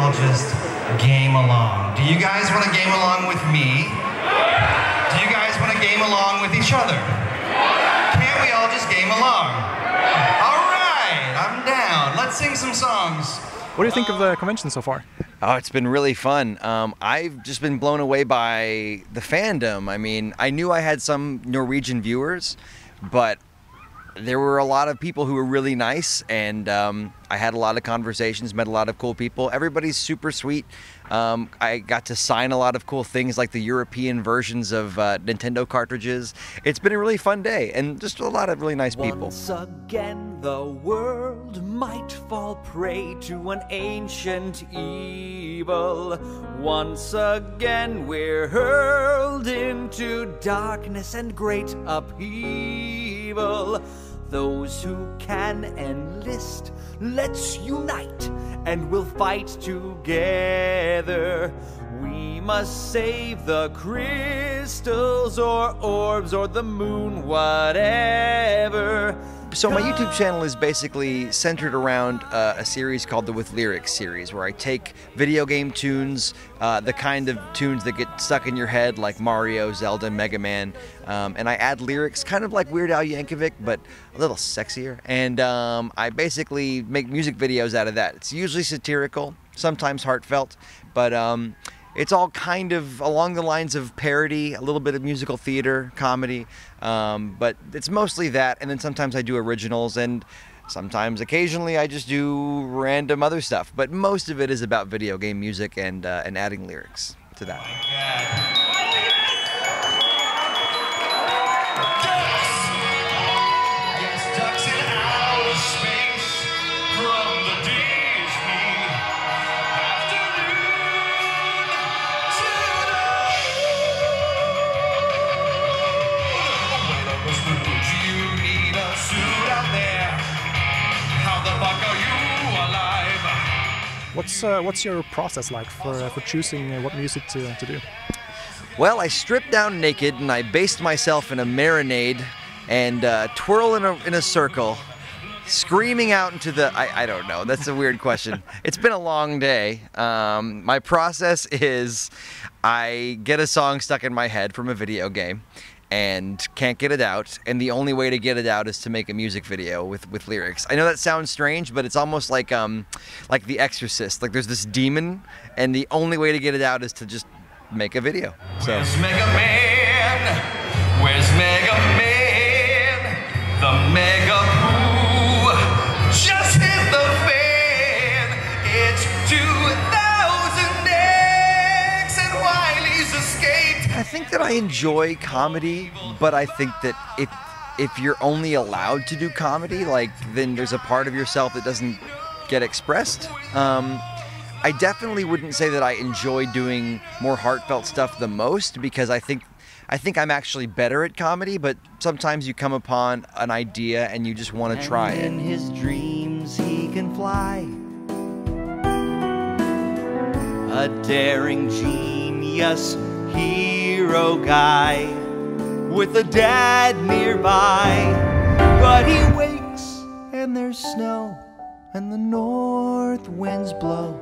all just game along? Do you guys want to game along with me? Do you guys want to game along with each other? Can't we all just game along? All right, I'm down. Let's sing some songs. What do you think of the convention so far? Oh, it's been really fun. I've just been blown away by the fandom. I mean, I knew I had some Norwegian viewers, but there were a lot of people who were really nice, and I had a lot of conversations, met a lot of cool people. Everybody's super sweet. I got to sign a lot of cool things like the European versions of Nintendo cartridges. It's been a really fun day, and just a lot of really nice people. Once again, the world might fall prey to an ancient evil. Once again, we're hurled into darkness and great upheaval. Those who can enlist, let's unite, and we'll fight together. We must save the crystals or orbs or the moon, whatever. So my YouTube channel is basically centered around a series called the With Lyrics series, where I take video game tunes, the kind of tunes that get stuck in your head like Mario, Zelda, Mega Man, and I add lyrics, kind of like Weird Al Yankovic, but a little sexier. And I basically make music videos out of that. It's usually satirical, sometimes heartfelt, but it's all kind of along the lines of parody, a little bit of musical theater, comedy, but it's mostly that, and then sometimes I do originals, and sometimes, occasionally, I just do random other stuff, but most of it is about video game music and adding lyrics to that. What's your process like for choosing what music to do? Well, I strip down naked and I baste myself in a marinade and twirl in a circle, screaming out into the... I don't know, that's a weird question. It's been a long day. My process is I get a song stuck in my head from a video game and can't get it out, and the only way to get it out is to make a music video with lyrics. I know that sounds strange, but it's almost like The Exorcist. Like there's this demon, and the only way to get it out is to just make a video. So. Where's Mega Man? Where's Mega Man? The Mega Pooh just hit the fan. It's 2000X and Wily's escaped. I think that I enjoy comedy, but I think that if you're only allowed to do comedy, like, then there's a part of yourself that doesn't get expressed. I definitely wouldn't say that I enjoy doing more heartfelt stuff the most, because I think I'm actually better at comedy, but sometimes you come upon an idea and you just want to try it. In his dreams he can fly, a daring genius hero guy with a dad nearby. But he wakes and there's snow and the north winds blow.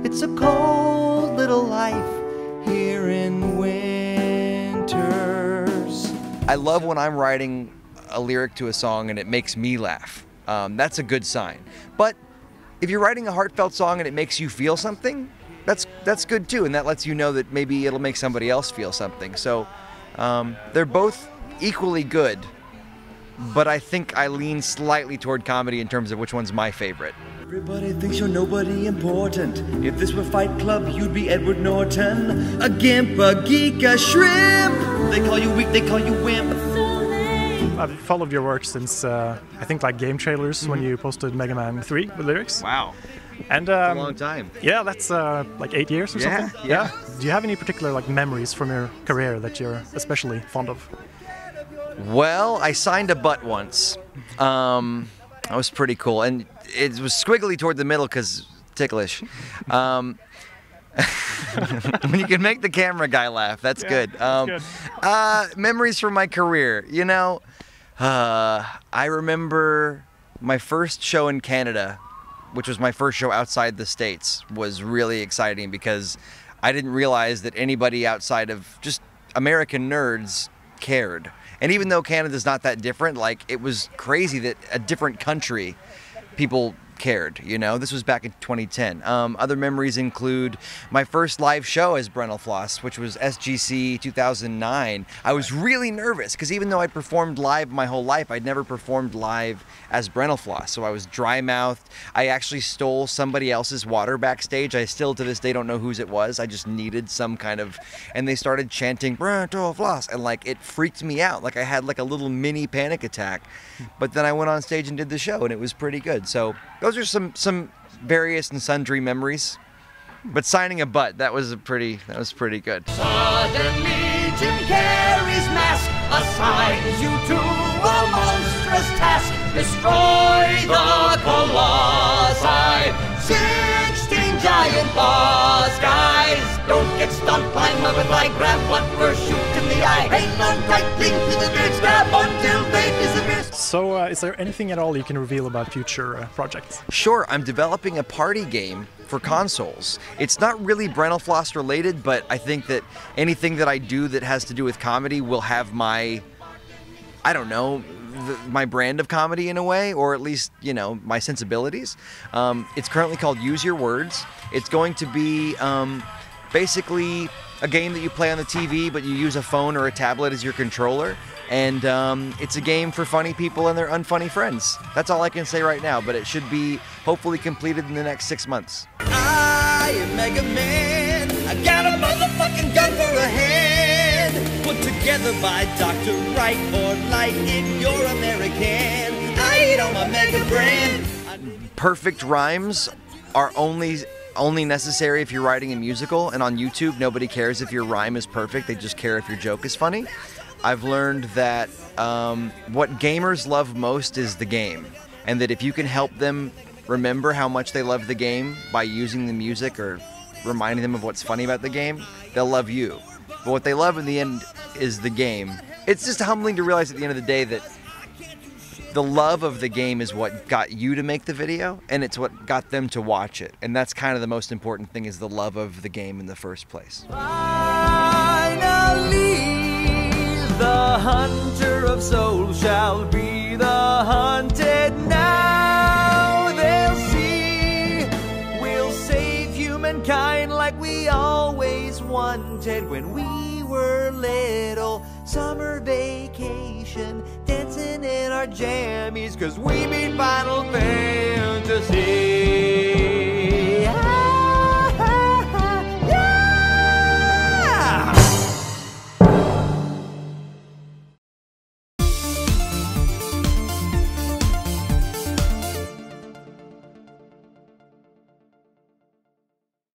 It's a cold little life here in winters. I love when I'm writing a lyric to a song and it makes me laugh. That's a good sign. But if you're writing a heartfelt song and it makes you feel something, that's good too, and that lets you know that maybe it'll make somebody else feel something. So they're both equally good, but I think I lean slightly toward comedy in terms of which one's my favorite. Everybody thinks you're nobody important. If this were Fight Club, you'd be Edward Norton. A gimp, a geek, a shrimp. They call you weak, they call you wimp. I've followed your work since, I think, like game trailers when you posted Mega Man 3 with lyrics. Wow. And a long time. Yeah, that's like 8 years or something. Yeah. Do you have any particular like memories from your career that you're especially fond of? Well, I signed a butt once. That was pretty cool, and it was squiggly toward the middle because ticklish. When you can make the camera guy laugh, that's good. That's good. Memories from my career. You know, I remember my first show in Canada which was my first show outside the States, was really exciting because I didn't realize that anybody outside of just American nerds cared. And even though Canada's not that different, like, it was crazy that a different country people cared, you know? This was back in 2010. Other memories include my first live show as brentalfloss, which was SGC 2009. I was really nervous because even though I'd performed live my whole life, I'd never performed live as brentalfloss. So I was dry-mouthed. I actually stole somebody else's water backstage. I still to this day don't know whose it was. I just needed some kind of, and they started chanting brentalfloss, and like it freaked me out. Like I had like a little mini panic attack. But then I went on stage and did the show, and it was pretty good. So those are some various and sundry memories. But signing a butt, that was pretty good. Suddenly Jim Carrey's mask assigns you to a monstrous task. Destroy the Colossi. 16 giant boss guys. Don't get stumped, climb up with like grab one first, shoot in the eye. Hang on tight, cling to the bridge, grab until they disappear. So, is there anything at all you can reveal about future projects? Sure, I'm developing a party game for consoles. It's not really brentalfloss related, but I think that anything that I do that has to do with comedy will have my, I don't know, my brand of comedy in a way, or at least, you know, my sensibilities. It's currently called Use Your Words. It's going to be basically a game that you play on the TV, but you use a phone or a tablet as your controller. And it's a game for funny people and their unfunny friends. That's all I can say right now, but it should be hopefully completed in the next 6 months. I am Mega Man. I got a motherfucking gun for a hand. Put together by Dr. Right for light in your American. I eat on my Mega Brand. Perfect rhymes are only necessary if you're writing a musical, and on YouTube, nobody cares if your rhyme is perfect. They just care if your joke is funny. I've learned that what gamers love most is the game, and that if you can help them remember how much they love the game by using the music or reminding them of what's funny about the game, they'll love you. But what they love in the end is the game. It's just humbling to realize at the end of the day that the love of the game is what got you to make the video, and it's what got them to watch it. And that's kind of the most important thing, is the love of the game in the first place. Finally, the hunter of souls shall be the hunted now. They'll see we'll save humankind like we always wanted when we were little. Summer vacation, dancing in our jammies, 'cause we beat Final Fantasy.